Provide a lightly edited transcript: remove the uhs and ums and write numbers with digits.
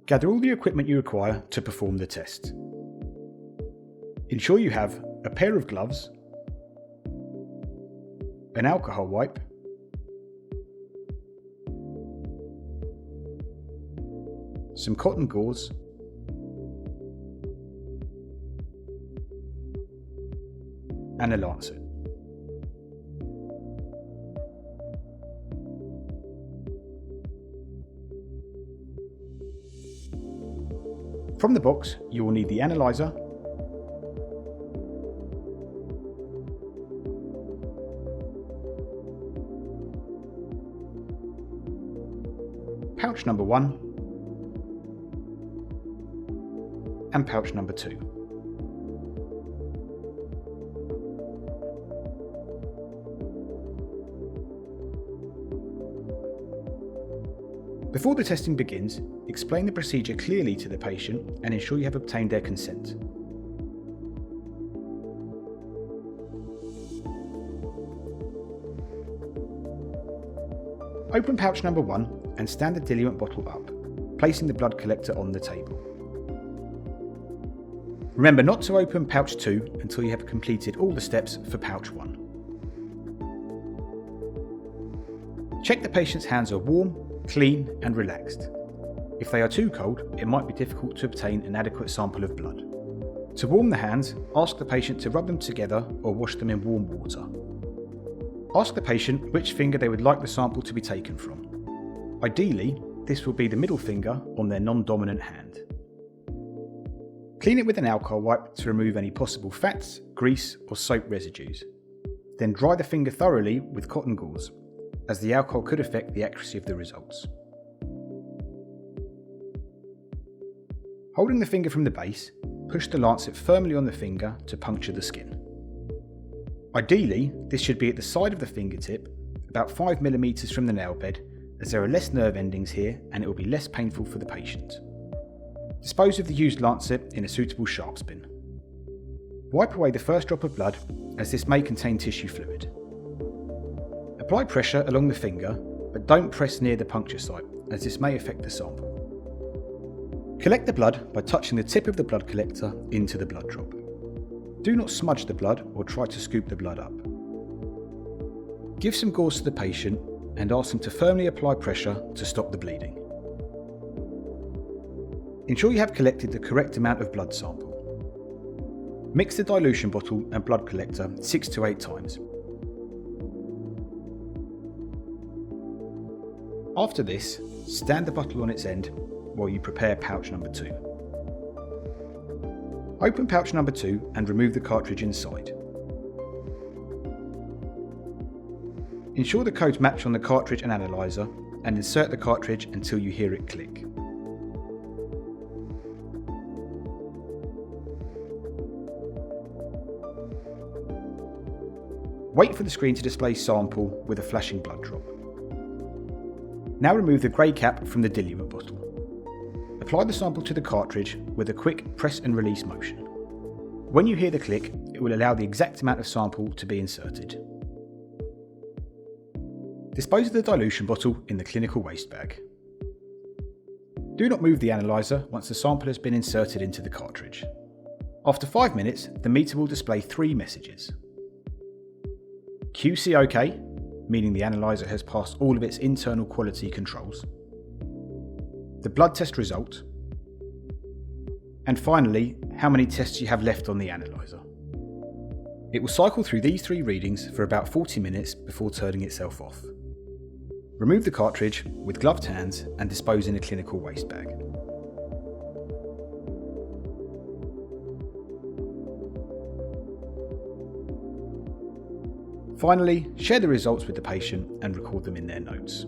Gather all the equipment you require to perform the test. Ensure you have a pair of gloves, an alcohol wipe, some cotton gauze, and a lancet. From the box, you will need the analyzer, pouch number 1 and pouch number 2. Before the testing begins, explain the procedure clearly to the patient and ensure you have obtained their consent. Open pouch number 1 and stand the diluent bottle up, placing the blood collector on the table. Remember not to open pouch 2 until you have completed all the steps for pouch 1. Check the patient's hands are warm, clean and relaxed. If they are too cold, it might be difficult to obtain an adequate sample of blood. To warm the hands, ask the patient to rub them together or wash them in warm water. Ask the patient which finger they would like the sample to be taken from. Ideally, this will be the middle finger on their non-dominant hand. Clean it with an alcohol wipe to remove any possible fats, grease or soap residues. Then dry the finger thoroughly with cotton gauze, as the alcohol could affect the accuracy of the results. Holding the finger from the base, push the lancet firmly on the finger to puncture the skin. Ideally, this should be at the side of the fingertip, about 5 mm from the nail bed, as there are less nerve endings here and it will be less painful for the patient. Dispose of the used lancet in a suitable sharps bin. Wipe away the first drop of blood, as this may contain tissue fluid. Apply pressure along the finger, but don't press near the puncture site, as this may affect the sample. Collect the blood by touching the tip of the blood collector into the blood drop. Do not smudge the blood or try to scoop the blood up. Give some gauze to the patient and ask them to firmly apply pressure to stop the bleeding. Ensure you have collected the correct amount of blood sample. Mix the dilution bottle and blood collector 6 to 8 times. After this, stand the bottle on its end while you prepare pouch number 2. Open pouch number 2 and remove the cartridge inside. Ensure the codes match on the cartridge and analyzer and insert the cartridge until you hear it click. Wait for the screen to display sample with a flashing blood drop. Now remove the grey cap from the diluent bottle. Apply the sample to the cartridge with a quick press and release motion. When you hear the click, it will allow the exact amount of sample to be inserted. Dispose of the dilution bottle in the clinical waste bag. Do not move the analyzer once the sample has been inserted into the cartridge. After 5 minutes, the meter will display 3 messages. QC OK, meaning the analyzer has passed all of its internal quality controls. The blood test result. And finally, how many tests you have left on the analyzer. It will cycle through these 3 readings for about 40 minutes before turning itself off. Remove the cartridge with gloved hands and dispose in a clinical waste bag. Finally, share the results with the patient and record them in their notes.